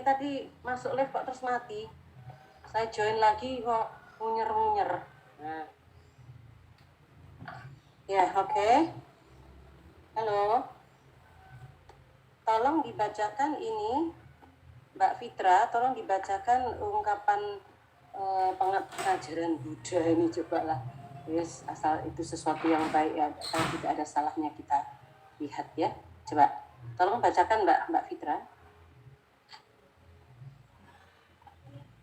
tadi masuk live kok terus mati. Saya join lagi kok munyer-munyer. Nah. Ya, oke. Halo. Tolong dibacakan ini, Mbak Fitra, tolong dibacakan ungkapan pengajaran Buddha ini, cobalah. Yes, asal itu sesuatu yang baik ya, kalau tidak ada salahnya kita lihat ya. Coba, tolong bacakan Mbak Fitra.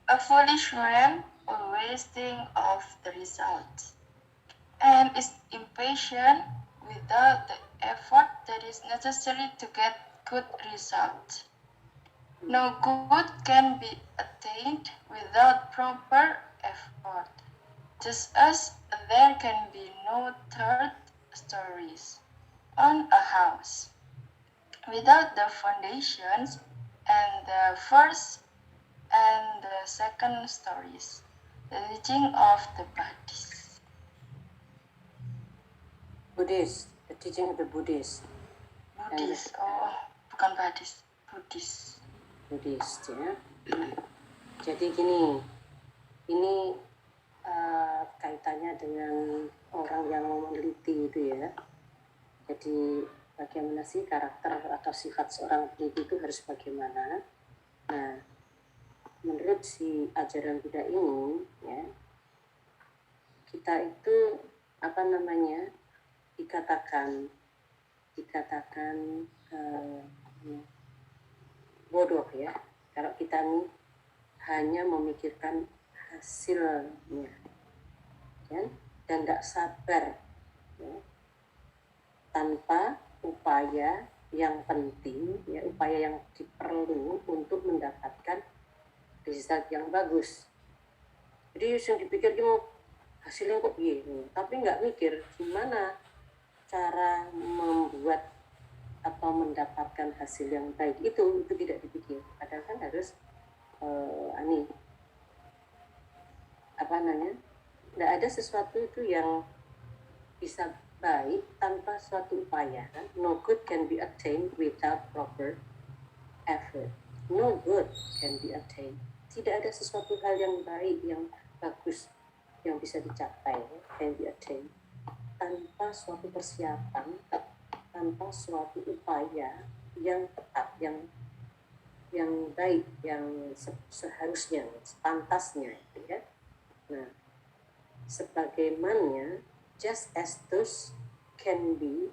A foolish man always thinks of the result and is impatient without the effort that is necessary to get good result. No good can be attained without proper effort, just as there can be no third stories on a house without the foundations and the first and the second stories, the teaching of the Buddhists. Buddhist, the teaching of the Buddhist. Buddhist, oh bukan Buddhist, Buddhist. Buddhist ya. Jadi gini, ini kaitannya dengan orang yang meneliti itu ya. Jadi bagaimana sih karakter atau sifat seorang peneliti itu harus bagaimana? Nah, menurut si ajaran Buddha ini ya, kita itu dikatakan bodoh ya kalau kita nih hanya memikirkan hasilnya ya, dan nggak sabar ya, tanpa upaya yang penting ya, upaya yang diperlu untuk mendapatkan result yang bagus. Jadi yang dipikir hasilnya kok begini, tapi nggak mikir gimana cara membuat atau mendapatkan hasil yang baik itu tidak dipikir. Padahal kan harus nggak ada sesuatu itu yang bisa baik tanpa suatu upaya kan. No good can be attained without proper effort. No good can be attained. Tidak ada sesuatu hal yang baik, yang bagus, yang bisa dicapai, can be attained, tanpa suatu persiapan, tanpa suatu upaya yang tepat, yang baik, yang seharusnya, sepantasnya, ya. Nah, sebagaimana just as those can be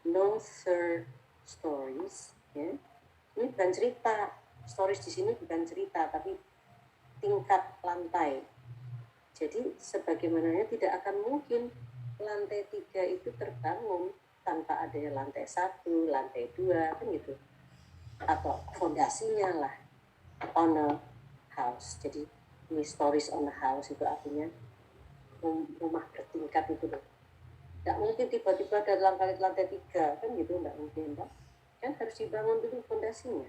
no third stories, ya. Ini bukan cerita, stories di sini bukan cerita, tapi tingkat lantai. Jadi sebagaimananya tidak akan mungkin lantai 3 itu terbangun tanpa adanya lantai 1, lantai 2, kan gitu. Atau fondasinya lah, on a house. Jadi ini stories on a house itu artinya rumah bertingkat itu loh. Nggak mungkin tiba-tiba ada lantai 3, kan gitu, nggak mungkin kan? Kan harus dibangun dulu fondasinya,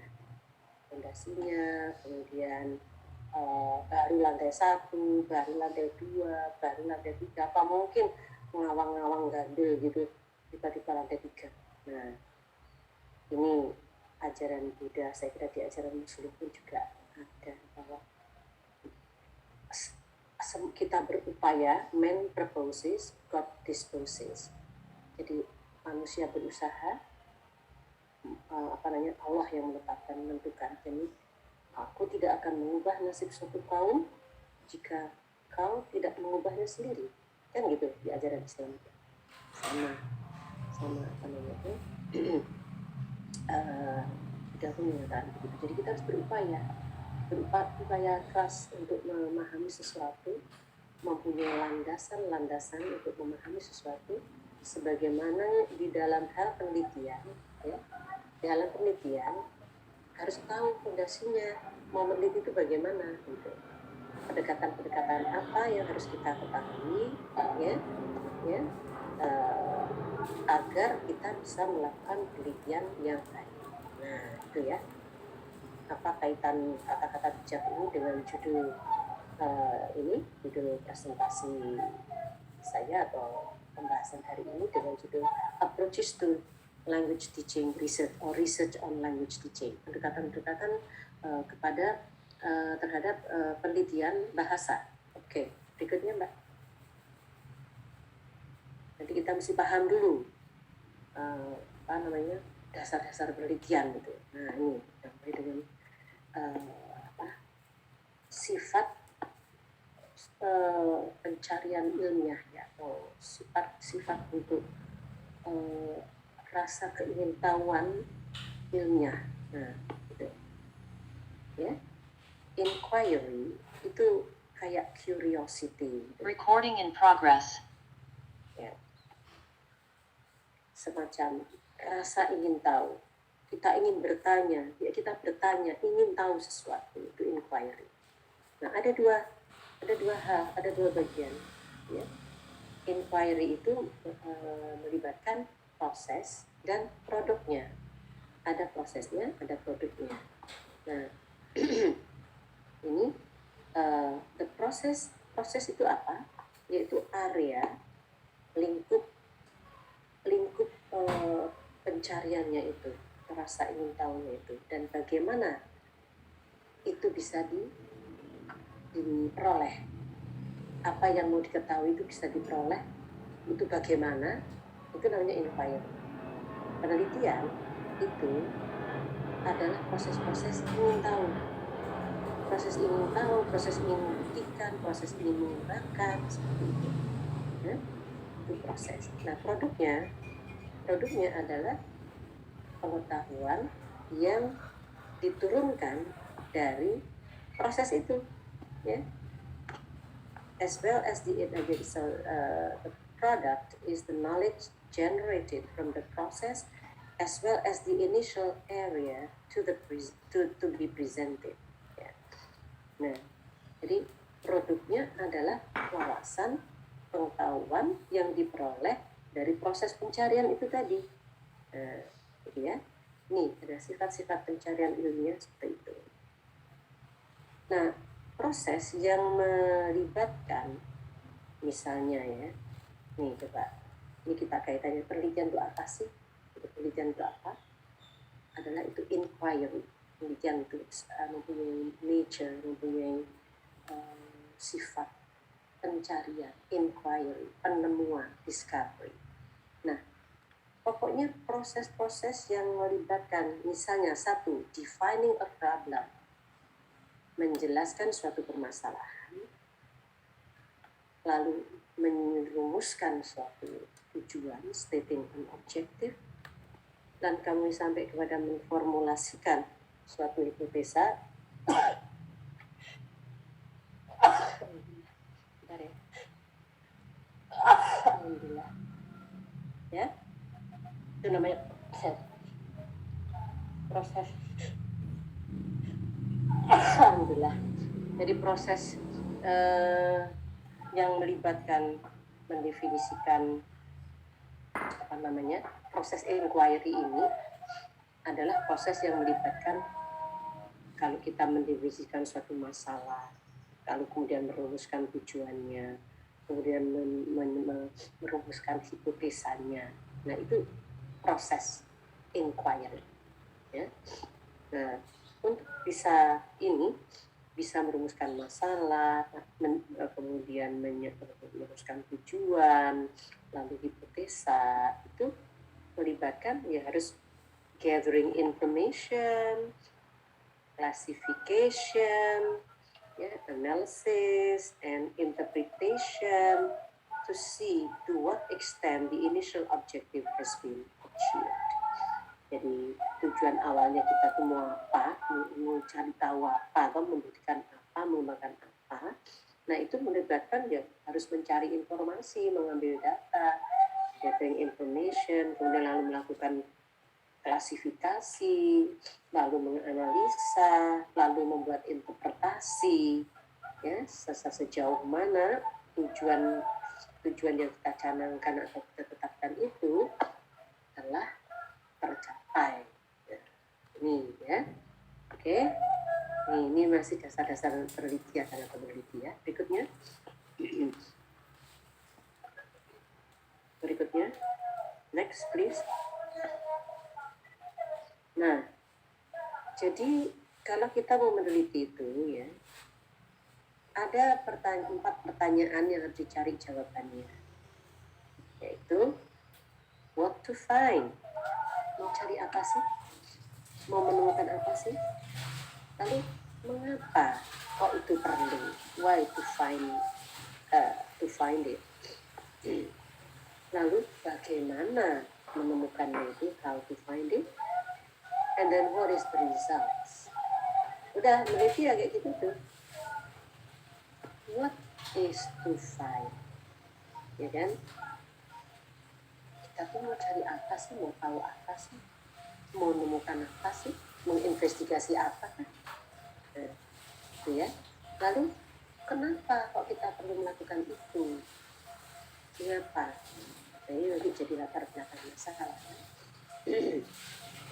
kemudian baru lantai 1, baru lantai 2, baru lantai 3. Apa mungkin ngawang-ngawang gandul gitu tiba-tiba lantai 3. Nah, ini ajaran Buddha, saya kira di ajaran Muslim pun juga ada bahwa kita berupaya, man proposes, God disposes. Jadi manusia berusaha, Allah yang menentukan. Jadi aku tidak akan mengubah nasib suatu kaum jika kau tidak mengubahnya sendiri, kan gitu di ajaran Islam. Sama tidak pun menyatakan begitu. Jadi kita harus berupaya keras untuk memahami sesuatu, mempunyai landasan untuk memahami sesuatu, sebagaimana di dalam hal penelitian ya. Dalam penelitian harus tahu fondasinya, mau meneliti itu bagaimana gitu. Pendekatan apa yang harus kita ketahui ya, agar kita bisa melakukan penelitian yang baik. Nah, itu ya. Apa kaitan kata-kata bijak ini dengan judul judul presentasi saya atau pembahasan hari ini dengan judul Approaches to Language Teaching Research or Research on Language Teaching. Pendekatan kepada terhadap penelitian bahasa. Oke, berikutnya Mbak. Nanti kita mesti paham dulu dasar-dasar penelitian gitu. Nah ini sampai dengan sifat pencarian ilmiah ya, atau sifat untuk rasa keingintahuan ilmiah. Nah gitu ya. Inquiry itu kayak curiosity gitu. Recording in progress. Ya. Semacam rasa ingin tahu, kita ingin bertanya, ya kita bertanya, ingin tahu sesuatu, itu inquiry. Nah ada dua hal, ada dua bagian ya. Inquiry itu melibatkan proses dan produknya. Ada prosesnya, ada produknya. Nah ini proses itu apa? Yaitu area lingkup pencariannya itu, rasa ingin tahunya itu, dan bagaimana itu bisa diperoleh. Apa yang mau diketahui itu bisa diperoleh, itu bagaimana, itu namanya inquiry. Penelitian itu adalah proses-proses ingin tahu, proses ingin membuktikan, proses ingin mengembangkan, seperti itu ya, itu proses. Nah produknya adalah pengetahuan yang diturunkan dari proses itu ya. As well as the product is the knowledge generated from the process as well as the initial area to be presented ya. Nah jadi produknya adalah wawasan, pengetahuan yang diperoleh dari proses pencarian itu tadi. Nah, gitu ya. Nih, ada sifat-sifat pencarian ilmiah seperti itu. Nah, proses yang melibatkan, misalnya ya, nih coba, ini kita kaitannya penelitian itu apa sih? Penelitian itu apa? Adalah itu inquiry. Penelitian itu mempunyai nature, mempunyai sifat pencarian, inquiry, penemuan, discovery. Nah, pokoknya proses-proses yang melibatkan, misalnya satu, defining a problem, menjelaskan suatu permasalahan, lalu merumuskan suatu tujuan, stating an objective, dan kami sampai kepada memformulasikan suatu hipotesa. Alhamdulillah ya, itu namanya proses. Alhamdulillah. Jadi proses yang melibatkan mendefinisikan proses inquiry ini adalah proses yang melibatkan kalau kita mendefinisikan suatu masalah, lalu kemudian merumuskan tujuannya, kemudian merumuskan hipotesanya. Nah itu proses inquiry ya. Nah untuk bisa merumuskan masalah, kemudian merumuskan tujuan, lalu hipotesa, itu melibatkan ya harus gathering information, classification, analysis, and interpretation to see to what extent the initial objective has been achieved. Jadi tujuan awalnya kita tuh mau apa, mau cari tahu apa, atau membuktikan apa, mengembangkan apa. Nah itu melibatkan ya harus mencari informasi, mengambil data, gathering information, kemudian lalu melakukan klasifikasi, lalu menganalisa, lalu membuat interpretasi, ya sejauh mana tujuan yang kita canangkan atau kita tetapkan itu telah tercapai. Ini ya, oke. Ini masih dasar-dasar penelitian atau peneliti ya. Berikutnya, next please. Nah, jadi kalau kita mau meneliti itu ya, ada 4 pertanyaan yang harus dicari jawabannya, yaitu what to find, mau cari apa sih, mau menemukan apa sih, lalu mengapa kok itu perlu, why to find it, lalu bagaimana menemukannya itu, how to find it, and then what is the results. Udah meneliti ya kayak gitu tuh. What is to find, ya kan? Kita tuh mau cari apa sih, mau tahu apa sih, mau menemukan apa sih, menginvestigasi apa kan? Nah, itu ya. Lalu kenapa kok kita perlu melakukan itu? Kenapa? Jadi nanti jadi latar belakang masalah.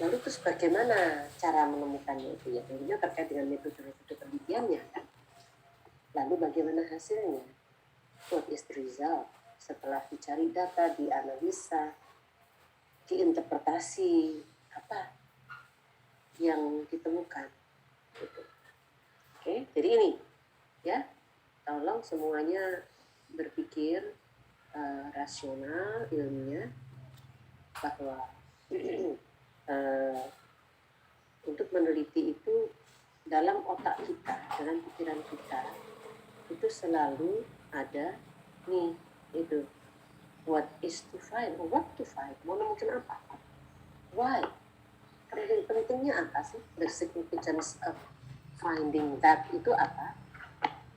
Lalu terus bagaimana cara menemukannya itu ya? Tentunya terkait dengan metode-metode penelitiannya kan. Lalu bagaimana hasilnya? What is the result? Setelah dicari data, dianalisa, diinterpretasi, apa yang ditemukan? Gitu. Oke, jadi ini ya, tolong semuanya berpikir rasional, ilmiah, bahwa untuk meneliti itu dalam otak kita, dalam pikiran kita, itu selalu ada nih itu what is to find, what to find, mau nemuin apa, why, pentingnya apa sih, the significance of finding that itu apa,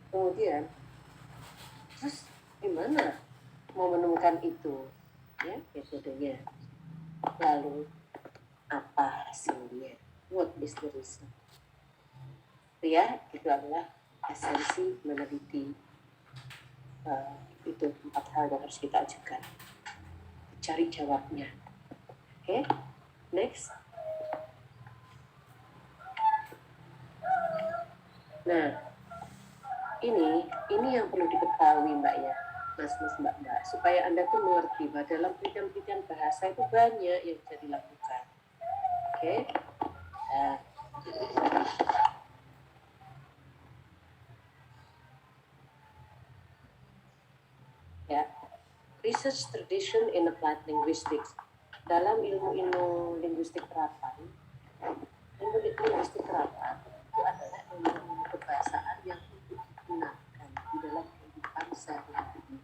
kemudian terus gimana mau menemukan itu ya, metodenya, lalu apa hasilnya, what is the result. Itu ya, itu adalah esensi meneliti. Itu 4 hal yang harus kita ajukan, cari jawabnya. Oke, next. Nah, ini yang perlu diketahui Mbak ya, Mas Mbak, supaya Anda tuh mengerti bahwa dalam penelitian bahasa itu banyak yang bisa dilakukan. Oke. Nah, ya, research tradition in applied linguistics. Dalam ilmu linguistik terapan, linguistik terapan itu adalah ilmu kebahasaan yang digunakan di dalam kehidupan sehari-hari.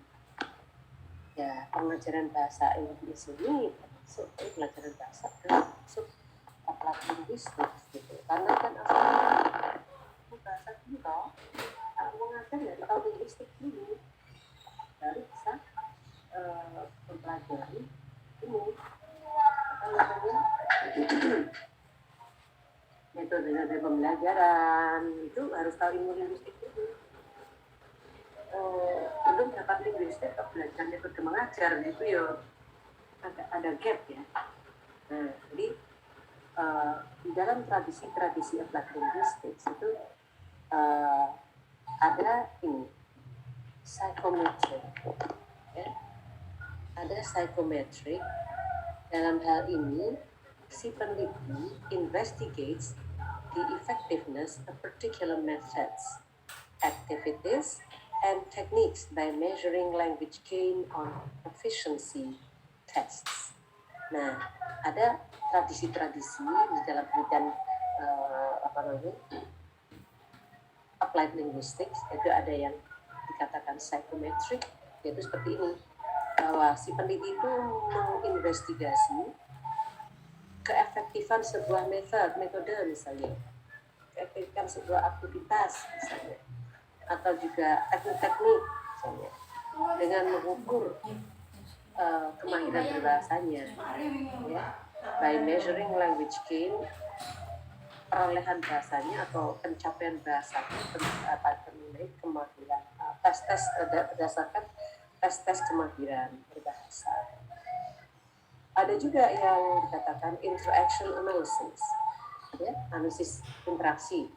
Ya, pengajaran bahasa Inggris ini termasuk pelajaran bahasa termasuk applied linguistics gitu. Karena kan asalnya bahasa kita kalau mengajar ya tahu linguistik dulu, baru bisa mempelajari ini apa namanya metode pembelajaran, itu harus tahu ilmu linguistik dulu. Belum dapat linguistik atau belajar metode mengajar gitu ya, ada gap ya. Nah, jadi di dalam tradisi applied linguistics itu ada ini psychometric ya. Ada psychometric. Dalam hal ini si peneliti investigates the effectiveness of particular methods, activities, and techniques by measuring language gain on proficiency tests. Nah, ada tradisi-tradisi di dalam penelitian applied linguistics, itu ada yang dikatakan psychometric, yaitu seperti ini, bahwa si peneliti itu menginvestigasi keefektifan sebuah metode misalnya, keefektifan sebuah aktivitas misalnya, atau juga teknik-teknik misalnya, dengan mengukur kemahiran berbahasanya ya, by measuring language gain, perolehan bahasanya atau pencapaian bahasanya menilai kemahiran, tes berdasarkan tes kemahiran berbahasa. Ada juga yang dikatakan interaction analysis, ya, analisis interaksi.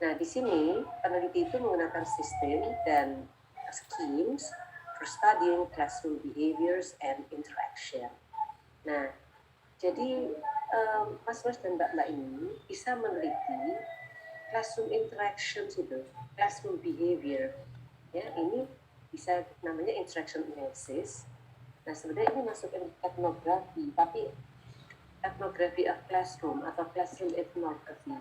Nah, di sini peneliti itu menggunakan sistem dan schemes for studying classroom behaviors and interaction. Nah, jadi Mas dan Mbak ini bisa meneliti classroom interactions itu, classroom behavior, ya ini bisa namanya interaction analysis. Nah sebenarnya ini masuk etnografi, tapi etnografi of classroom atau classroom ethnography.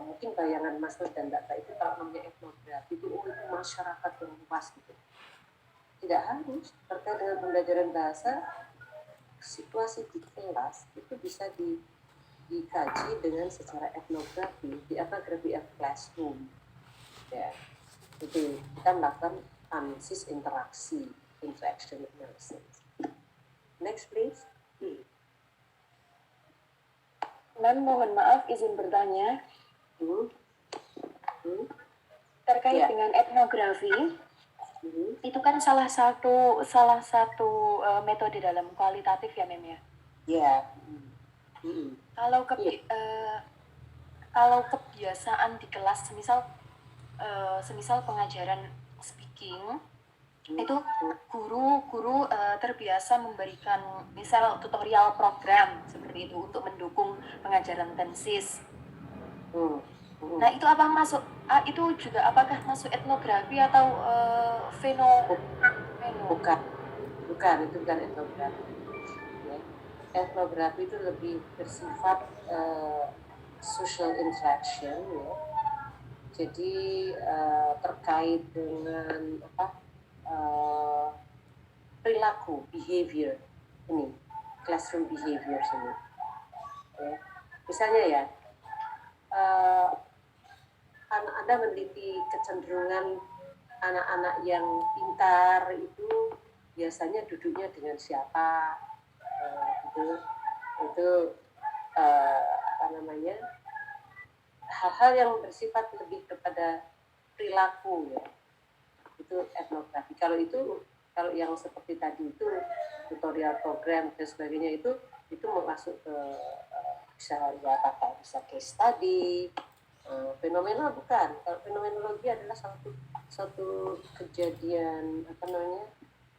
Mungkin bayangan Mas Nur dan Mbak itu kalau namanya etnografi itu itu masyarakat yang luas gitu. Tidak harus terkait dengan pembelajaran bahasa, situasi di kelas itu bisa dikaji dengan secara etnografi, di etnografi of classroom. Ya, itu kita melakukan analisis interaksi, interaction analysis. Next please. Ma'am, mohon maaf izin bertanya. Terkait dengan etnografi, itu kan salah satu metode dalam kualitatif ya, Mem ya? Ya. Kalau kebiasaan di kelas, semisal pengajaran speaking, itu guru terbiasa memberikan misal tutorial program seperti itu untuk mendukung pengajaran tensis. Nah itu itu juga apakah masuk etnografi atau bukan itu bukan etnografi ya. Etnografi itu lebih bersifat social interaction ya, jadi terkait dengan perilaku, behavior ini, classroom behavior ini. Ya. Misalnya ya, Anda meneliti kecenderungan anak-anak yang pintar itu biasanya duduknya dengan siapa, itu hal-hal yang bersifat lebih kepada perilaku ya. Itu etnografi. Kalau yang seperti tadi itu tutorial program dan sebagainya itu masuk ke bisa case study, fenomena bukan. Kalau fenomenologi adalah satu kejadian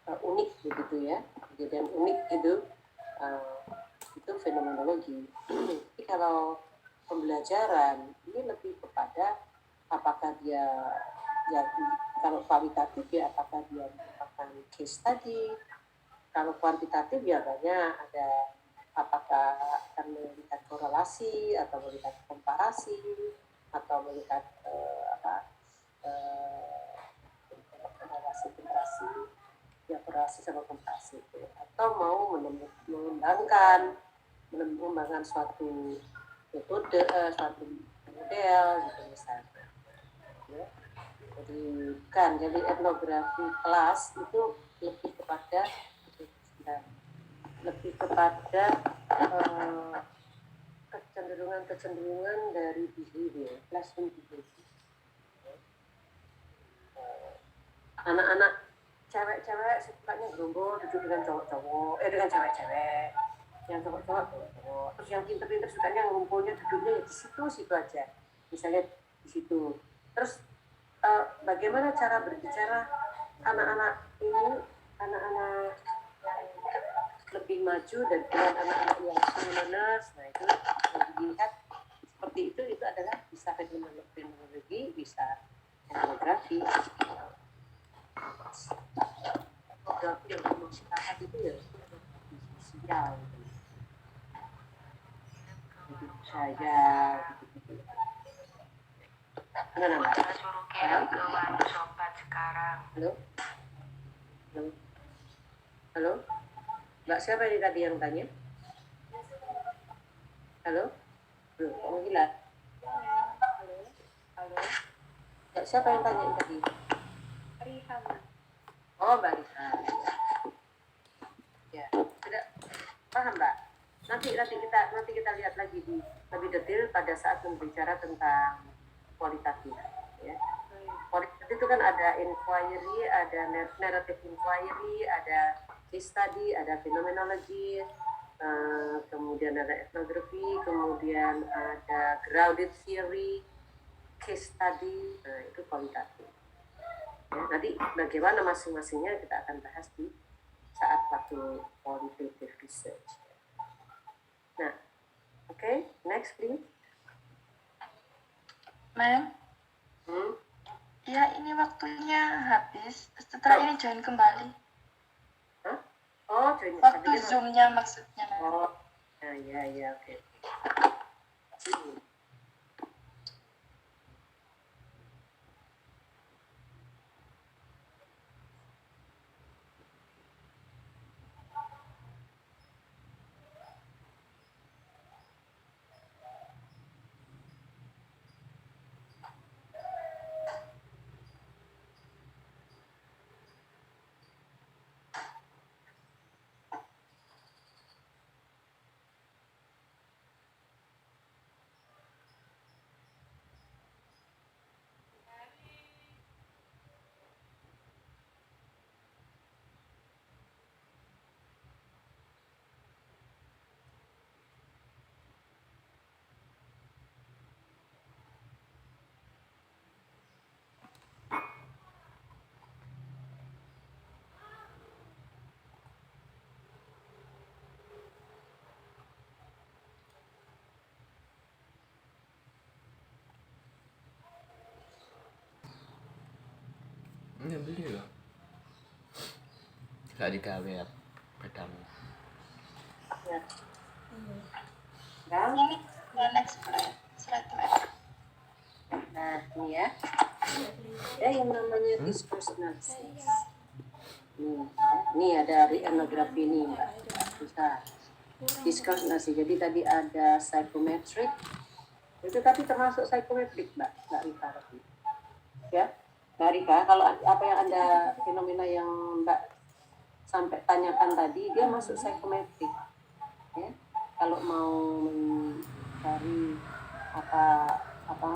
unik begitu ya, kejadian unik gitu, itu fenomenologi. Tapi kalau pembelajaran ini lebih kepada apakah dia ya, kalau kualitatif ya apakah dia merupakan case study, kalau kuantitatif ya banyak ada apakah akan melihat korelasi atau melihat komparasi atau melihat korelasi sama komparasi itu, atau mau mengembangkan suatu metode, suatu model gitu misalnya ya. Jadi etnografi kelas itu lebih kepada kecenderungan dari behavior, classroom behavior. Anak-anak cewek-cewek sukanya gerombol duduk dengan cowok-cowok, dengan cewek-cewek, yang cowok-cowok, terus yang pinter-pinter sukanya ngumpulnya duduknya di situ aja, misalnya di situ. Terus bagaimana cara berbicara anak-anak yang lebih maju dan dengan anak-anak yang learners. Nah itu yang dilihat seperti itu adalah bisa fenomenologi, bisa etnografi. Etnografi yang masyarakat itu ya sosial gitu. Saya gitu. Mana Mbak? Suruh kirim ke Wanu Sobat sekarang. Halo? Mbak siapa ini tadi yang tanya? Halo? Belum, kamu hilang. Halo? Mbak siapa yang tanya tadi? Rihan. Oh Mbak Rihan. Ya, sudah paham Mbak? Nanti kita lihat lagi lebih detail pada saat berbicara tentang kualitatif ya. Kualitatif itu kan ada inquiry, ada narrative inquiry, ada case study, ada fenomenology, kemudian ada ethnography, kemudian ada grounded theory, case study, itu kualitatif ya. Nanti bagaimana masing-masingnya kita akan bahas di saat waktu qualitative research. Nah, okay, next please. Ma'am, Hmm? ya ini waktunya habis. Setelah ini join kembali. Hah? Oh, join. Waktu Tapi dia Zoom-nya maksudnya, Ma'am. oh, ya, oke. Ini beli loh. Gak di KW ya pedang. Ya. Bang, Ini next slide, Ma'am. nah ini ya. Ya yang namanya discourse analysis. Ini ya dari etnografi ini Mbak. Bisa discourse analysis. Jadi tadi ada psychometric. Itu tadi termasuk psychometric Mbak Rika. Ya, Mbak Rika, kalau apa yang Anda fenomena yang Mbak sampai tanyakan tadi, dia masuk psychometric. Ya, kalau mau mencari apa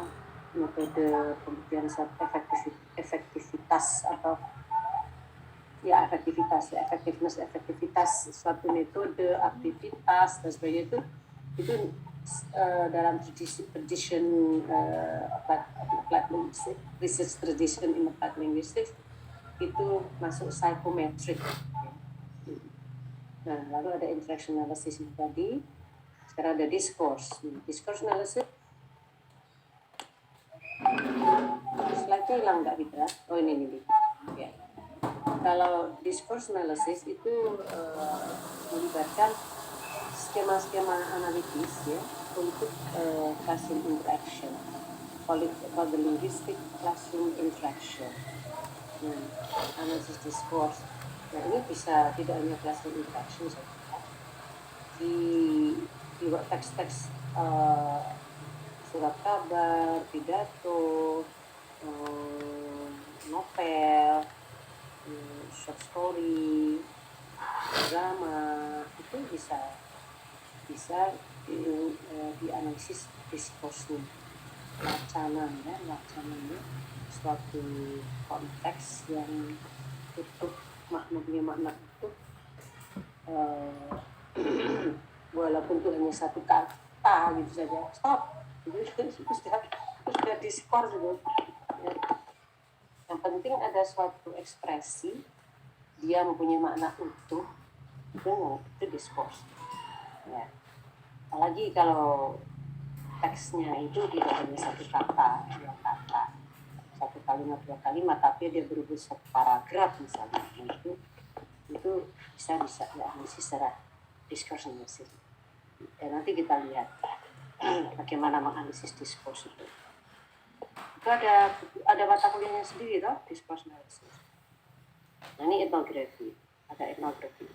metode pembuktian efektivitas atau efektivitas suatu metode, aktivitas dan sebagainya itu dalam tradition applied linguistics, research tradition in applied linguistics itu masuk psychometric. Nah, lalu ada interaction analysis tadi. Sekarang ada discourse. Discourse analysis. Slide-nya hilang nggak kita? Oh ini. Ya. Kalau discourse analysis itu melibatkan skema-skema analitis ya untuk classroom interaction. Call the linguistic classroom interaction. Analisis discourse. Nah ini bisa tidak hanya classroom interaction saja. Di teks-teks surat kabar, pidato, novel, short story, drama itu bisa dianalisis diskursus wacananya suatu konteks yang utuh punya makna utuh walaupun itu hanya satu kata gitu saja stop itu sudah diskors gitu ya. Yang penting ada suatu ekspresi dia mempunyai makna utuh itu diskors ya. Apalagi kalau teksnya itu tidak hanya satu kata, dua kata, satu kalimat, dua kalimat, tapi dia berubah satu paragraf misalnya, itu bisa dianalisis secara discourse analysis. Dan nanti kita lihat bagaimana menganalisis discourse itu. Itu ada mata kuliahnya sendiri toh, discourse analysis. Nah, ini etnografi, ada etnografi.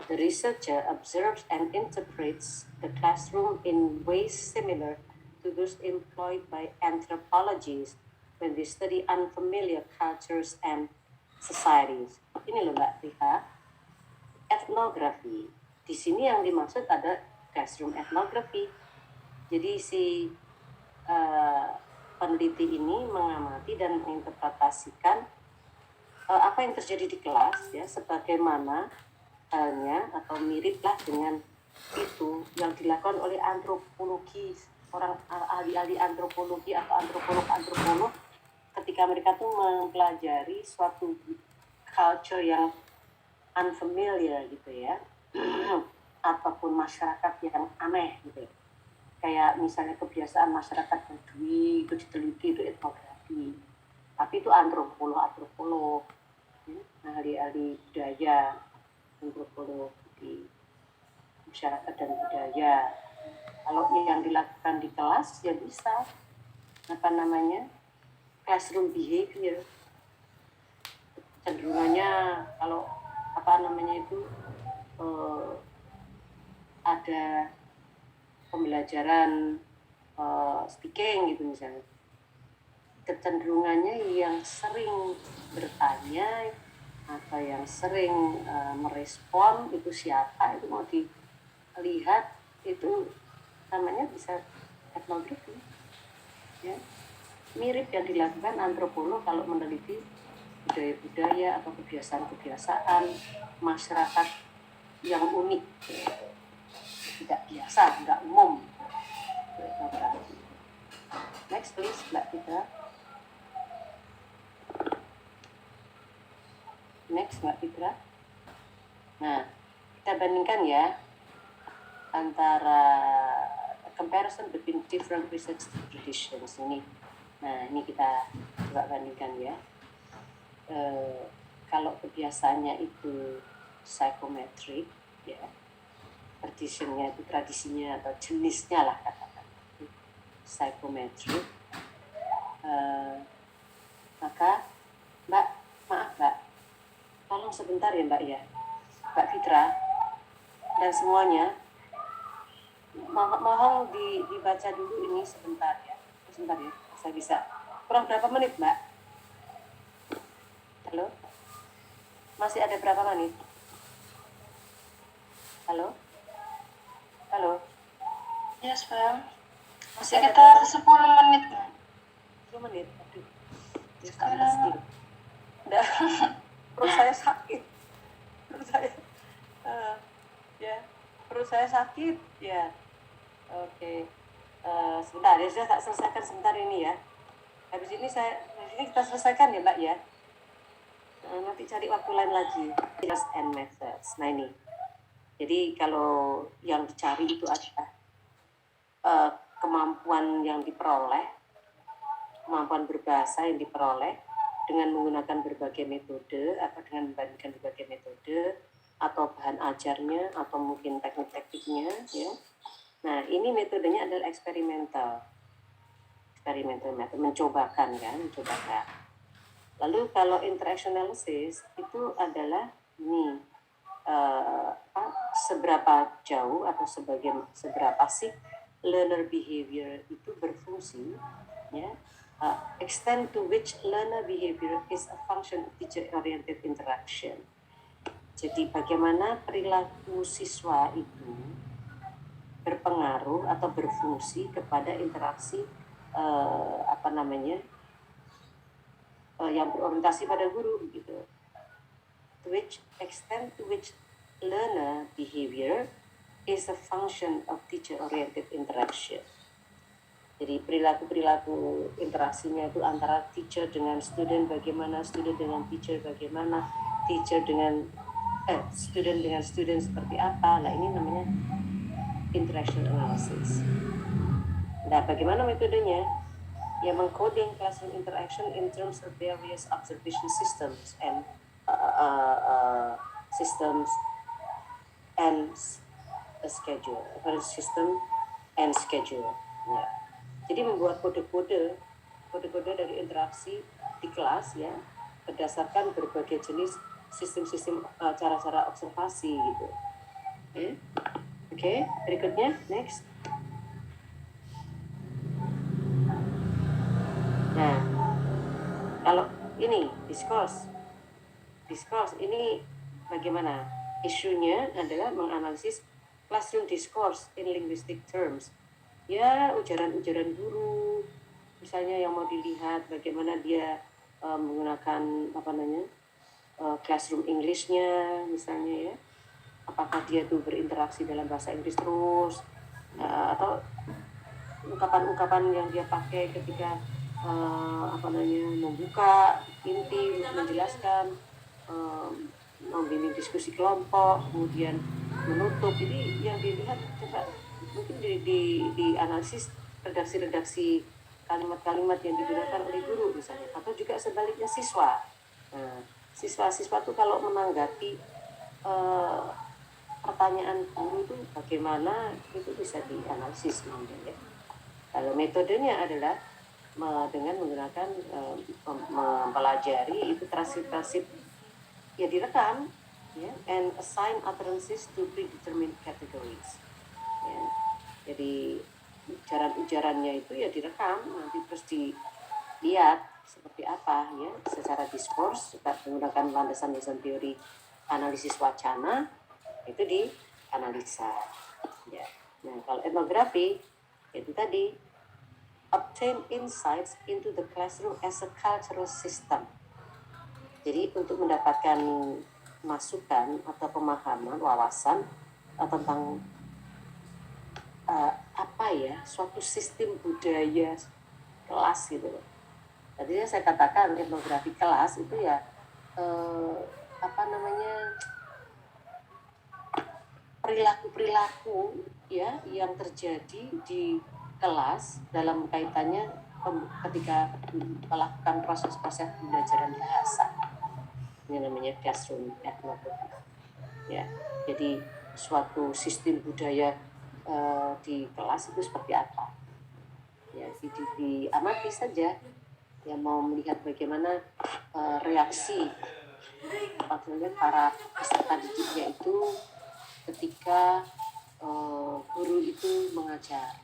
The researcher observes and interprets the classroom in ways similar to those employed by anthropologists when they study unfamiliar cultures and societies. Ini loh Mbak Rika, etnografi. Di sini yang dimaksud ada classroom etnografi. Jadi si peneliti ini mengamati dan menginterpretasikan apa yang terjadi di kelas ya, sebagaimana halnya atau miriplah dengan itu yang dilakukan oleh antropologi, orang ahli-ahli antropologi atau antropolog ketika mereka tuh mempelajari suatu culture yang unfamiliar gitu ya ataupun masyarakat yang aneh gitu. kayak misalnya kebiasaan masyarakat Baduy itu diteliti, itu etnografi. Tapi itu antropolog, ahli-ahli budaya, antropolog di masyarakat dan budaya. Kalau yang dilakukan di kelas ya bisa classroom behavior, cenderungannya kalau ada pembelajaran speaking gitu misalnya, kecenderungannya yang sering bertanya atau yang sering merespon itu siapa, itu mau dilihat, itu namanya bisa etnografi ya. Mirip yang dilakukan antropolog kalau meneliti budaya-budaya atau kebiasaan-kebiasaan masyarakat yang unik, tidak biasa, tidak umum. Next please, Mbak Fitra. Next, Mbak Fitra. Nah, kita bandingkan ya antara comparison between different research traditions ini. Nah, ini kita coba bandingkan ya. Kalau kebiasaannya itu psychometric ya, tradisinya atau jenisnya lah katakan psychometric, maka Mbak, tolong sebentar ya Mbak ya, Mbak Fitra dan semuanya, mohon dibaca dulu ini sebentar ya, saya bisa. Kurang berapa menit Mbak? Halo? Masih ada berapa menit? Halo? Yes, ma'am. Masih ada Sekitar 10 menit, ma'am. 10 menit? Aduh. Sekarang Udah, perut saya sakit. Perut saya sakit. Ya. Oke. Sebentar ya, saya tak selesaikan sebentar ini ya. Habis ini kita selesaikan ya Mbak ya. Nanti cari waktu lain lagi. Methods and methods. Nah ini. Jadi kalau yang dicari itu adalah kemampuan yang diperoleh, kemampuan berbahasa yang diperoleh dengan menggunakan berbagai metode atau dengan membandingkan berbagai metode atau bahan ajarnya atau mungkin teknik-tekniknya ya. Nah ini metodenya adalah eksperimental method, mencobakan. Lalu kalau interaction analysis itu adalah ini seberapa jauh atau seberapa sih learner behavior itu berfungsi ya, extent to which learner behavior is a function of teacher oriented interaction. Jadi bagaimana perilaku siswa itu berpengaruh atau berfungsi kepada interaksi yang berorientasi pada guru gitu. To which extent to which learner behavior is a function of teacher-oriented interaction. Jadi perilaku interaksinya itu antara teacher dengan student bagaimana, student dengan teacher bagaimana, teacher dengan student dengan student seperti apa. Nah ini namanya interaction analysis. Nah bagaimana metodenya? Ya mengcoding classroom interaction in terms of various observation systems and schedule. Ya. Jadi membuat kode-kode dari interaksi di kelas ya berdasarkan berbagai jenis sistem-sistem cara-cara observasi gitu. Oke, berikutnya next. Nah, kalau ini discourse ini bagaimana? Isunya adalah menganalisis classroom discourse in linguistic terms. Ya, ujaran-ujaran guru, misalnya yang mau dilihat bagaimana dia menggunakan classroom English-nya misalnya ya. Apakah dia tuh berinteraksi dalam bahasa Inggris terus atau ungkapan-ungkapan yang dia pakai ketika membuka inti, menjelaskan, membimbing diskusi kelompok, kemudian menutup. Jadi yang dilihat coba mungkin di analisis redaksi kalimat-kalimat yang digunakan oleh guru misalnya, atau juga sebaliknya siswa. Nah, siswa-siswa tuh kalau menanggapi pertanyaan guru itu bagaimana, itu bisa dianalisis ya. Kalau metodenya adalah dengan menggunakan mempelajari itu transkripsi ya, direkam ya, and assign utterances to predetermined categories ya. Jadi ujaran-ujarannya itu ya direkam, nanti terus dilihat seperti apa ya secara diskurs menggunakan landasan teori analisis wacana itu dianalisa ya. Nah, kalau etnografi itu tadi obtain insights into the classroom as a cultural system. Jadi untuk mendapatkan masukan atau pemahaman, wawasan tentang apa ya, suatu sistem budaya kelas gitu loh. Tadi saya katakan etnografi kelas itu ya perilaku-perilaku ya yang terjadi di kelas dalam kaitannya ketika melakukan proses-proses pembelajaran bahasa. Ini namanya classroom ethnography. Ya, jadi suatu sistem budaya di kelas itu seperti apa? Ya, diamati saja. Yang mau melihat bagaimana reaksi para peserta didiknya itu ketika guru itu mengajar.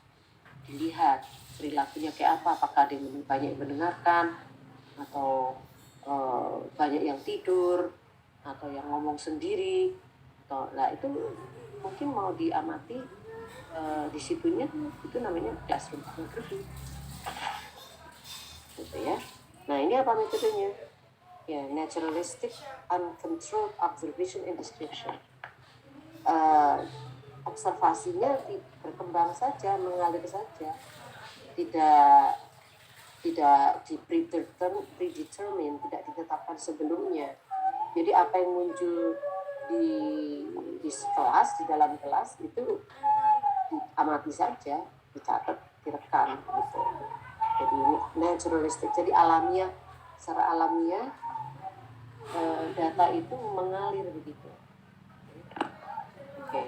Dilihat perilakunya kayak apa, apakah dia banyak mendengarkan atau banyak yang tidur atau yang ngomong sendiri. Nah itu mungkin mau diamati di situnya, itu namanya classroom ethnography gitu ya. Nah ini apa metodenya ya, naturalistic uncontrolled observation and description. Observasinya berkembang saja, mengalir saja, tidak predetermine, tidak ditetapkan sebelumnya. Jadi apa yang muncul di kelas, di dalam kelas itu diamati saja, dicatat, direkam gitu. Jadi ini naturalistic, jadi alamiah, secara alamiah data itu mengalir begitu. Oke.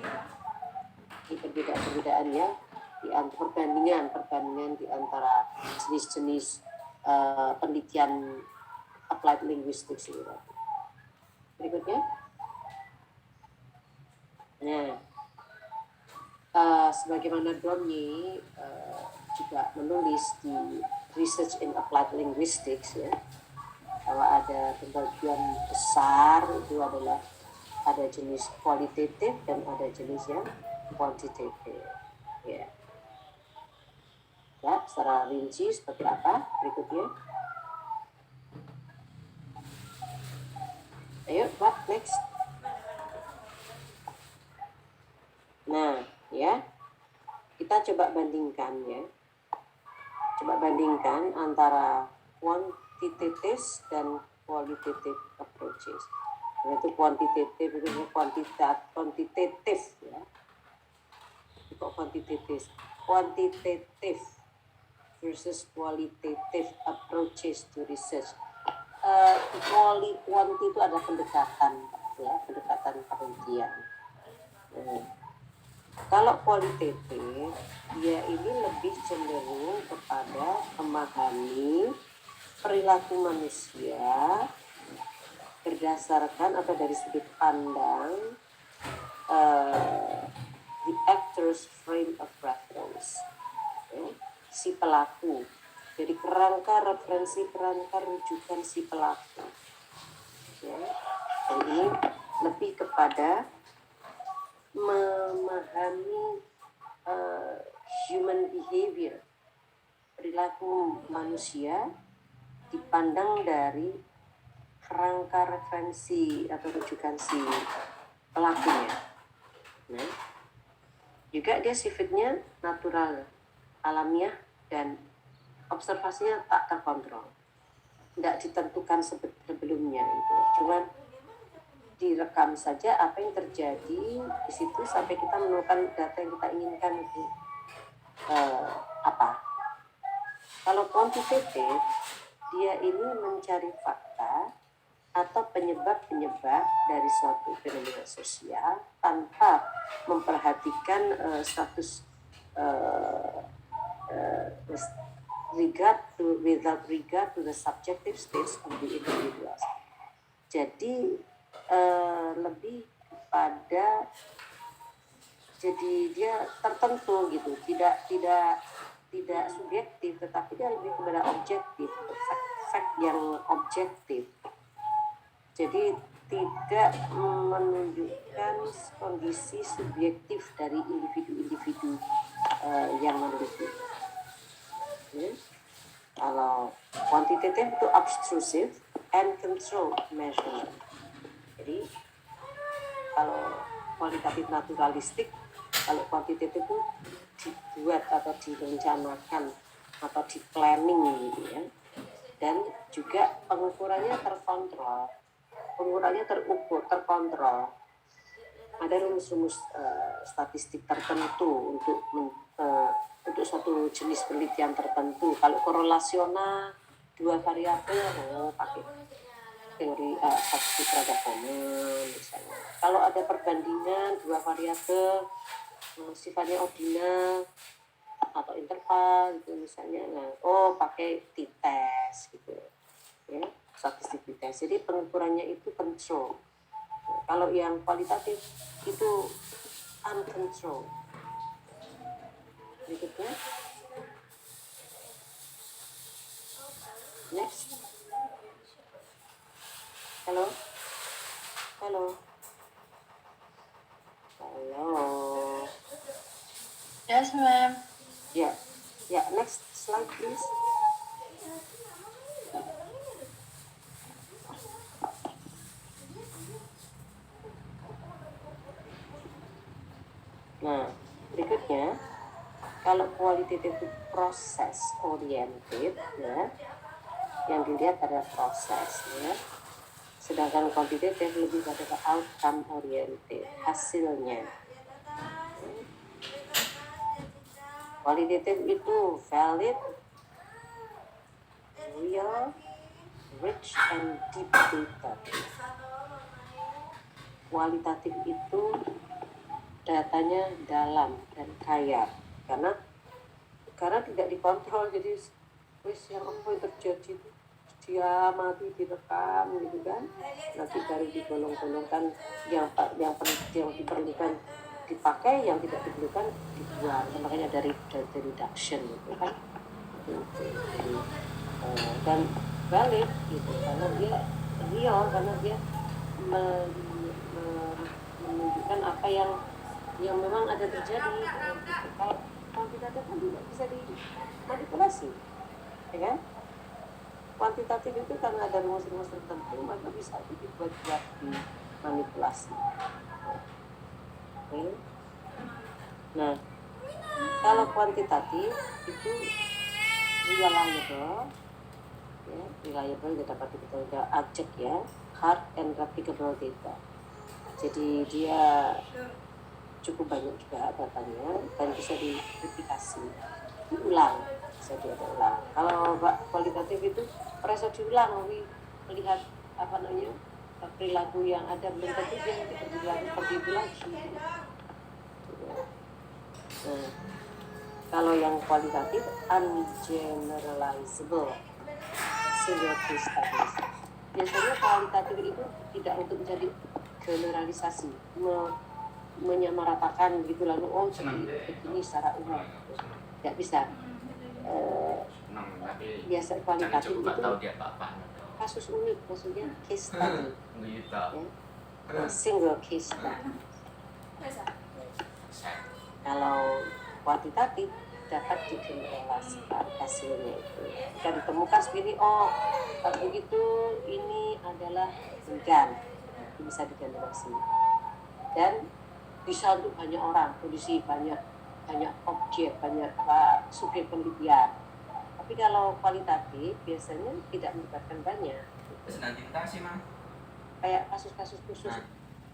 Ini perbedaan-perbedaannya perbandingan di antara jenis-jenis penelitian applied linguistics ini. Berikutnya. Nah, sebagaimana Domney juga menulis di Research in Applied Linguistics ya, bahwa ada pembagian besar itu adalah ada jenis kualitatif dan ada jenis yang kuantitatif ya. Ya, secara rinci seperti apa berikutnya. Ayo Pak, next. Nah ya, kita coba bandingkan ya, antara quantitative dan qualitative approaches. Yaitu kuantitatif itu kuantitatif ya. Kok quantitative versus qualitative approaches to research. Quanti itu adalah pendekatan ya, pendekatan penelitian. Kalau kualitatif, dia ini lebih cenderung kepada memahami perilaku manusia berdasarkan atau dari sudut pandang the actor's frame of reference ya, si pelaku. Jadi kerangka referensi, kerangka rujukan si pelaku ya. Dan ini lebih kepada memahami human behavior, perilaku manusia dipandang dari kerangka referensi atau rujukan si pelakunya. Nah, juga dia sifatnya natural, alamiah, dan observasinya tak terkontrol, tidak ditentukan sebelumnya itu. Cuman direkam saja apa yang terjadi di situ sampai kita menemukan data yang kita inginkan itu apa. Kalau kuantitatif, dia ini mencari fakta atau penyebab-penyebab dari suatu fenomena sosial tanpa memperhatikan status without regard to the subjective states of the individuals. Jadi lebih pada jadi dia tertentu gitu, tidak subjektif, tetapi dia lebih kepada objektif, fact yang objektif. Jadi tidak menunjukkan kondisi subjektif dari individu-individu yang meneliti. Kalau quantitative itu obtrusive and controlled measurement. Jadi kalau kualitatif naturalistik, kalau kuantitatif itu dibuat atau direncanakan atau di planning gitu ya. Dan juga pengukurannya terkontrol, pengukurannya terukur, terkontrol. Ada rumus-rumus statistik tertentu untuk suatu jenis penelitian tertentu. Kalau korelasional dua variabel, pakai teori statistik rada common misalnya. Kalau ada perbandingan dua variabel sifatnya ordinal atau interval gitu misalnya, pakai t-test gitu ya, statistik t-test. Jadi pengukurannya itu control. Kalau yang kualitatif itu uncontrolled. Berikutnya, next. Halo. Yes, ma'am. Yeah, next slide please. Nah, berikutnya, kalau kualitatif itu proses oriented ya, yang dilihat adalah prosesnya, sedangkan kuantitatif lebih pada outcome oriented, hasilnya. Kualitatif itu valid, real, rich and deep data. Kualitatif itu datanya dalam dan kaya, karena tidak dikontrol. Jadi yang apa yang terjadi itu dia mati direkam gitu kan, nanti baru digolong-golongkan yang diperlukan dipakai, yang tidak diperlukan dibuang. Makanya dari reduction gitu kan. Dan valid gitu karena dia real, karena dia menunjukkan apa yang memang ada terjadi. Kalau kita kan tidak bisa dimanipulasi, ya kan? Kuantitatif itu karena ada rumus-rumus tertentu, maka bisa dibuat-buat dimanipulasi. Okay. Nah, kalau kuantitatif itu reliable, ya, reliable dapat kita objek ya, hard and replicable data. Jadi dia cukup banyak juga datanya dan bisa direplikasi, diulang, bisa diulang. Kalau kualitatif itu perlu diulang, melihat perilaku yang ada, belum tentu dia nanti berlaku seperti itu lagi. Nah, kalau yang kualitatif ungeneralizable, single case studies. Biasanya kualitatif itu tidak untuk menjadi generalisasi, menyamaratakan begitu lalu begini secara umum, tidak bisa. Biasa kualitatif itu kasus unik, maksudnya case study, ya, single case study. Kalau kuantitatif dapat digeneralisasikan hasilnya itu. Jika ditemukan sendiri, kalau begitu ini adalah enggan, bisa digeneralisasi. Dan bisa untuk banyak orang, kondisi banyak objek, banyak subjek penelitian. Tapi kalau kualitatif biasanya tidak melibatkan banyak. Kayak kasus-kasus khusus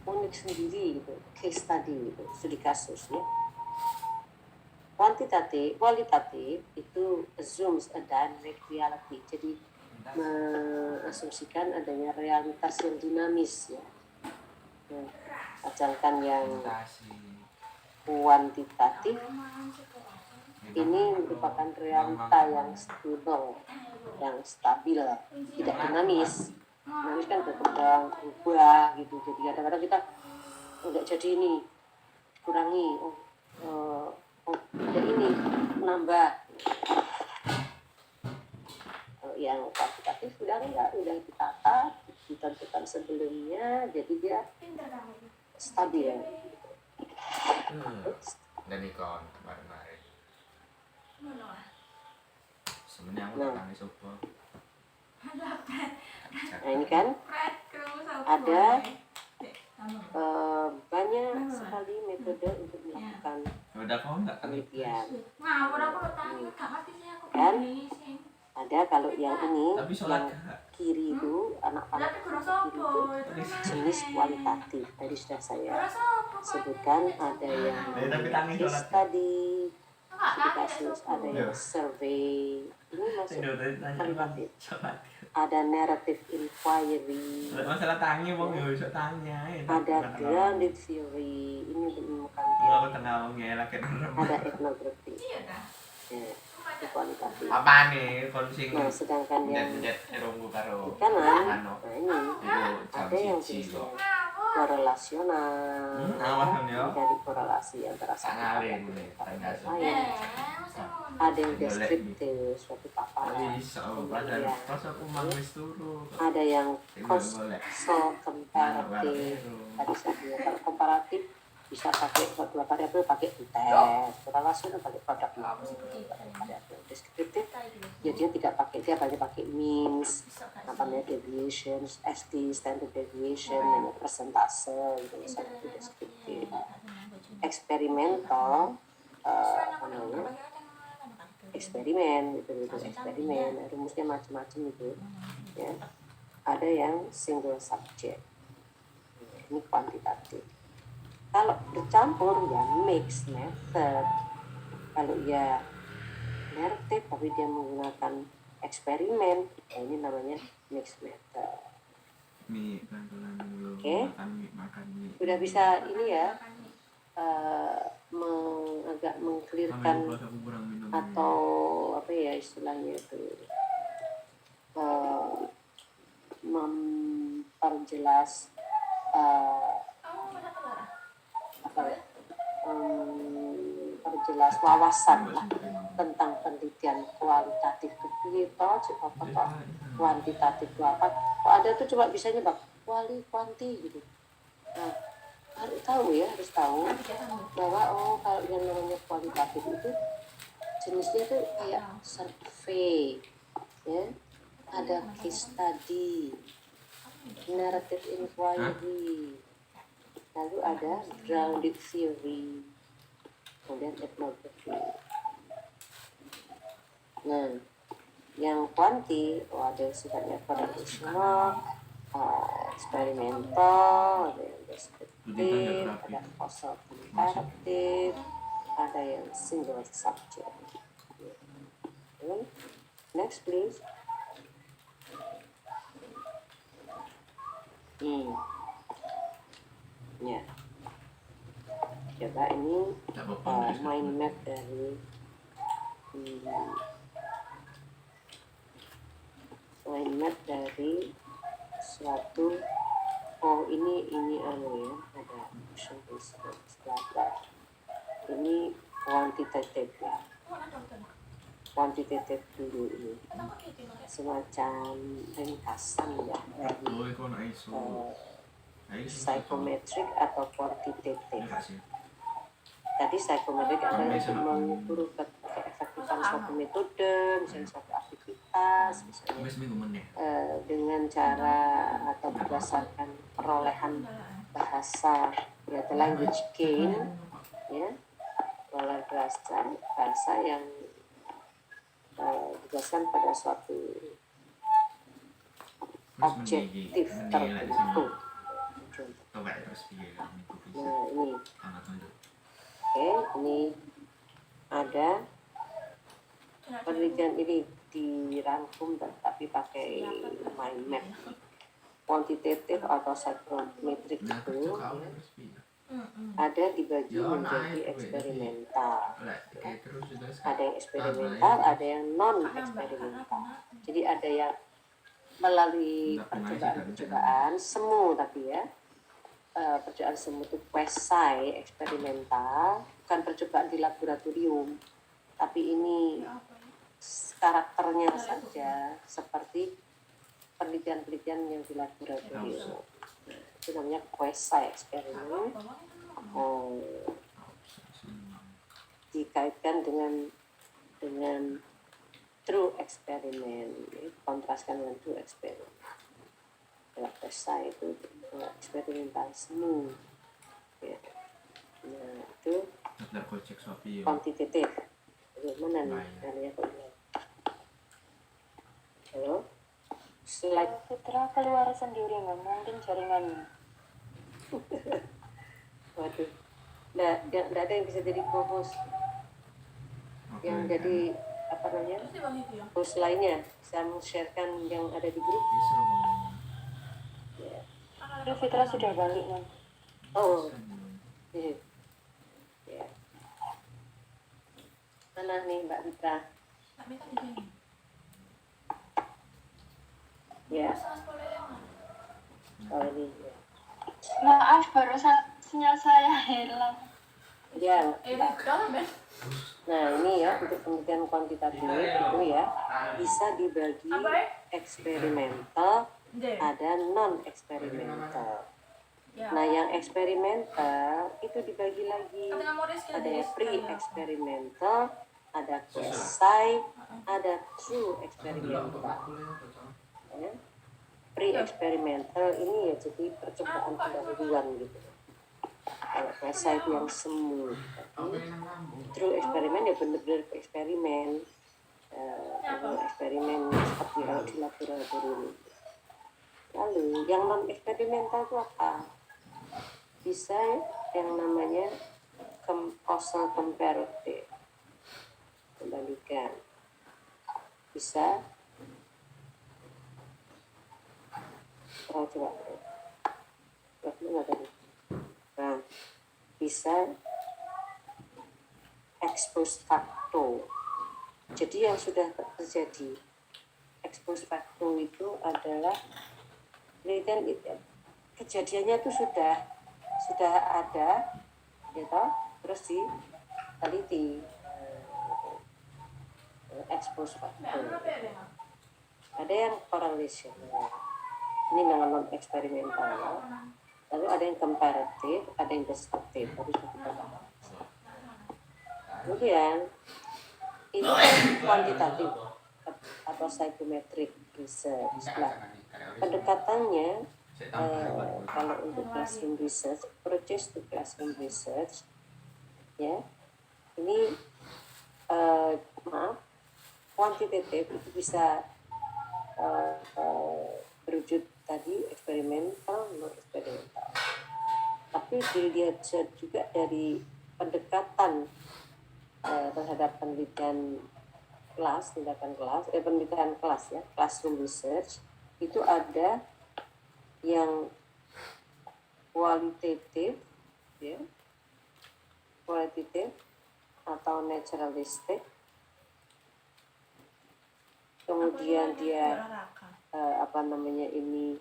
unik sendiri gitu, case study gitu, studi kasus ya. Kualitatif itu assumes a dynamic reality, jadi mengasumsikan adanya realitas yang dinamis ya. Nah, sedangkan yang kuantitatif ini merupakan realita yang stabil, tidak dinamis. Dinamis kan berkembang, berubah gitu. Jadi kadang-kadang kita nggak jadi ini, kurangi, ada ini, menambah. Kalau yang kuantitatif sudah enggak, udah ditata, ditentukan sebelumnya, jadi dia stabil. Dan ikon kemarin-kemarin. Sebenarnya aku Nah. tangi sopo. Nah ini kan ada banyak sekali metode untuk melakukan Udah kau enggak kan? penelitian. Kan? Ada kalau yang ini, Tapi sholat yang gak? kiri itu, anak panah kiri itu jenis kualitatif. Tadi sudah saya sebutkan, ada yang Tapi tangi case sholat. study, studi kasus, ada yang survey, ini masuk kualitatif. Sholat. Ada narrative inquiry, Masalah tangi wong yo iso tanya. ada grounded theory, ini untuk menemukan Aku teori, tengah wong ngelak kan. ada ethnography. Ya, itu kualitatif. Apa nih kon sing Nah, sedangkan yang ndet erongku karo kanan, anu. nah ini Iku ada yang siji kok. jenisnya korelasional, Awas yo. dari korelasi antara satu Sangalin variabel nih, dengan tanggal variabel lain. Ada yang deskriptif, suatu paparan, Iso padahal pas aku mang wis turu. ada yang causal comparative. Tadi saya bilang kalau komparatif bisa pakai dua variabel, pakai tes, korelasional pakai produk variabel. Deskriptif ya dia tidak pakai, dia pakai means, apa namanya, deviations, SD, standard deviation, namanya persentase, itu misalnya itu deskriptif. Eksperimental, apa namanya, eksperimen, itu eksperimen, rumusnya macam-macam itu ya. Ada yang single subject, ini kuantitatif. Kalau bercampur ya mixed method. Kalau ya narratif tapi dia menggunakan eksperimen, ya ini namanya mixed method. Mie pelan-pelan dulu. Oke. Makan mie. Sudah bisa ini ya, agak mengklirkan Kalau aku kurang minum. atau apa ya istilahnya itu, memperjelas apa ya, memperjelas wawasan lah tentang penelitian kualitatif itu apa kuantitatif itu apa. Kok ada tuh cuma bisanya bang kuanti gitu. Nah, harus tahu bahwa kalau yang namanya kualitatif itu jenisnya tuh kayak survei ya, ada case study, narrative inquiry, lalu ada grounded theory, kemudian ethnography. Nah, yang kuanti ada yang sifatnya korelasional, eksperimental, ada yang deskriptif, ada causal comparative, ada yang single subject. Next please. Ya. Coba ini mind map dari mind map dari suatu ini anu ya, ada action setelah ini kuantitatif ya, kuantitatif dulu ini semacam ringkasan ya dari psychometric atau kuantitatif. Tadi psychometric adalah untuk mengukur keefektifan suatu metode, misalnya suatu aktivitas, misalnya dengan cara atau berdasarkan perolehan bahasa, ya the language gain, ya, perolehan bahasa yang berdasarkan pada suatu objektif tertentu. harus piye kan iku bisa. Nah ini, Sangat lanjut. ini ada penelitian ini dirangkum tapi pakai mind map kuantitatif atau psychometric Nah, itu kerja kau ya, harus piye. ada dibagi Ya, menjadi naik, eksperimental. Lek kayak terus sudah Ada yang eksperimental, ada yang non eksperimental. Jadi ada yang melalui percobaan semu tapi ya percobaan semu itu quasi eksperimental, bukan percobaan di laboratorium, tapi ini karakternya saja seperti penelitian-penelitian yang di laboratorium. Nah, itu namanya quasi eksperimen. Dikaitkan dengan true eksperimen, kontraskan dengan true eksperimen. Kalau quasi itu eksperimental semu. Ya. Nah itu Nggak kocek Shopee ya. kuantitatif. Mana nih? Kalian kok bilang. Halo? Slide. Fitra keluar sendiri nggak mungkin jaringannya. Waduh. Nggak ada yang bisa jadi co-host. Oke, Yang kan. jadi apa namanya? Host lainnya. Saya mau sharekan yang ada di grup. Bisa ngomong. Ya. Aduh, Fitra sudah balik nih. Oh, Bisa ngomong. iya. Ya. Mana nih Mbak Fitra? Ya. Oh ini. Ya. Maaf, barusan sinyal saya hilang. Ya. Nah ini ya untuk penelitian kuantitatif itu ya bisa dibagi eksperimental, ada non eksperimental. Nah yang eksperimental itu dibagi lagi, ada yang pre-eksperimental, ada quasi, ada true eksperimental. Ya. Pre-eksperimental ini ya jadi percobaan pendahuluan gitu. Kalau quasi itu yang semu. True eksperimen ya benar-benar eksperimen, eksperimen seperti kalau di laboratorium. Lalu yang non eksperimental itu apa? Bisa yang namanya causal comparative, kembalikan. Bisa coba mana tadi? Nah, bisa expose facto. Jadi yang sudah terjadi expose facto itu adalah penelitian kejadiannya itu sudah ada, gitu, terus diteliti expose facto. Ada yang correlation, ini memang non eksperimental. Lalu ada yang comparative, ada yang descriptive, harus kita bahas. Kemudian ini kuantitatif atau psychometric research. Nah, pendekatannya kalau untuk classroom research, approaches to classroom research, ya ini kuantitatif itu bisa berwujud tadi eksperimental, non eksperimental. Tapi dilihat juga dari pendekatan terhadap penelitian kelas, penelitian kelas ya, classroom research itu ada yang kualitatif, ya, kualitatif atau naturalistic. Kemudian dia ini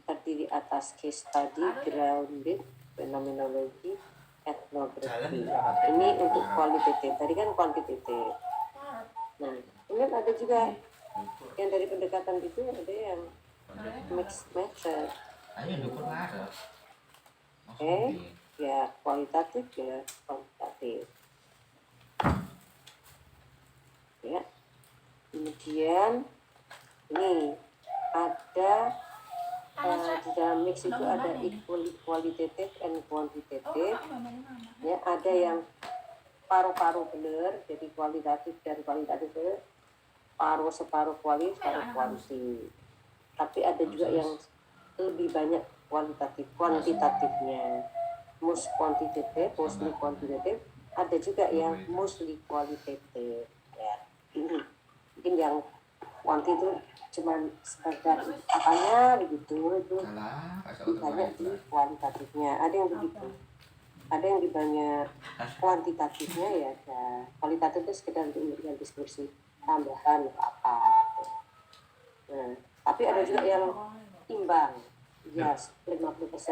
terdiri atas case study, grounded, phenomenology, etnografi. Ini untuk kualitatif. Tadi kan kuantitatif. Nah, kemudian ada juga yang dari pendekatan itu ada yang mixed method. Ya kualitatif ya kuantitatif. Ya. Kemudian ini ada di dalam mix itu ada equally qualitative and quantitative. Ya, ada yang paruh-paruh benar, jadi kualitatif dan kualitatif benar, separuh kuali, separuh kuanti. Tapi ada juga yang lebih banyak kuantitatifnya. Most quantitative, mostly quantitative, ada juga yang mostly qualitative ya. Mungkin yang quanti itu cuman sekedar apanya begitu, itu Salah, kasih lebih banyak di kualitatifnya. Ada yang begitu, ada yang di banyak kuantitatifnya ya, ada kualitatif itu sekedar untuk memberikan deskripsi tambahan apa gitu. Nah, tapi ada juga yang imbang, ya 50%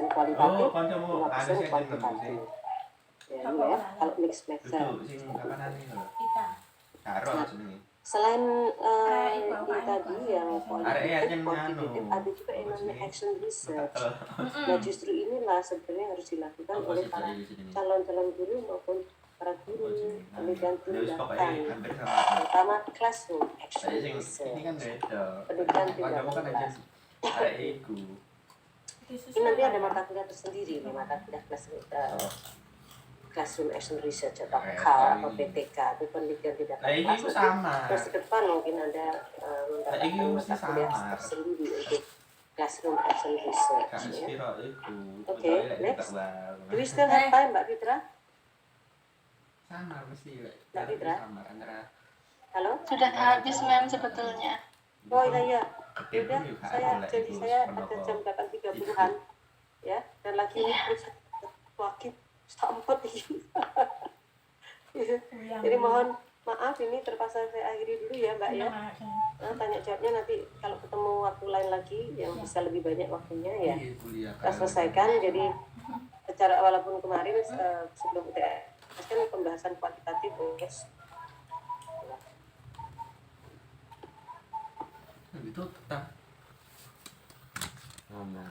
kualitatif, Oh, kancamu 5% sing kuantitatif. Ya, ini ya, kalau mixed method. duduk sing kapanan iki lho. Kita. Karo jenenge. Selain Ibu, yang tadi yang Arek kualitatif, aja kuantitatif, nganu. ada juga yang namanya action research. Tetel. Nah justru inilah sebenarnya harus dilakukan Apa oleh sih para dari sini? calon-calon guru maupun para guru pendidikan Terus pokoknya tindakan, hampir sama. terutama classroom action Saya sing research. ini kan beda. Pendidikan Kancamu kan aja kelas. arek iku. Ini nanti ada mata kuliah tersendiri nih, mata kuliah classroom action research atau KAL atau PTK itu pendidikan tindakan Lah iki kelas. ku sama. Terus ke depan mungkin ada Lah iki mendapatkan mesti mata kuliah sama. tersendiri untuk classroom action research. Kak Ya. Spiro iku. Oke, Utawa lek next. tak bang. Do we still have time, Mbak Fitra? Sama mesti lek. Mbak Fitra? Sama antara Halo? Halo? Sudah habis mem sebetulnya. Oh iya, Tim udah, juga saya ada janji iku saya sekolah ada kok. jam 8.30-an ya, dan lagi Iya. terus wakil sampai jadi mohon maaf ini terpaksa saya akhiri dulu ya Mbak ya. Tanya jawabnya nanti kalau ketemu waktu lain lagi yang bisa lebih banyak waktunya ya Iya, kuliah kita selesaikan. Jadi secara walaupun kemarin sebelum UTS kan pembahasan kuantitatif UTS itu tetap ngomong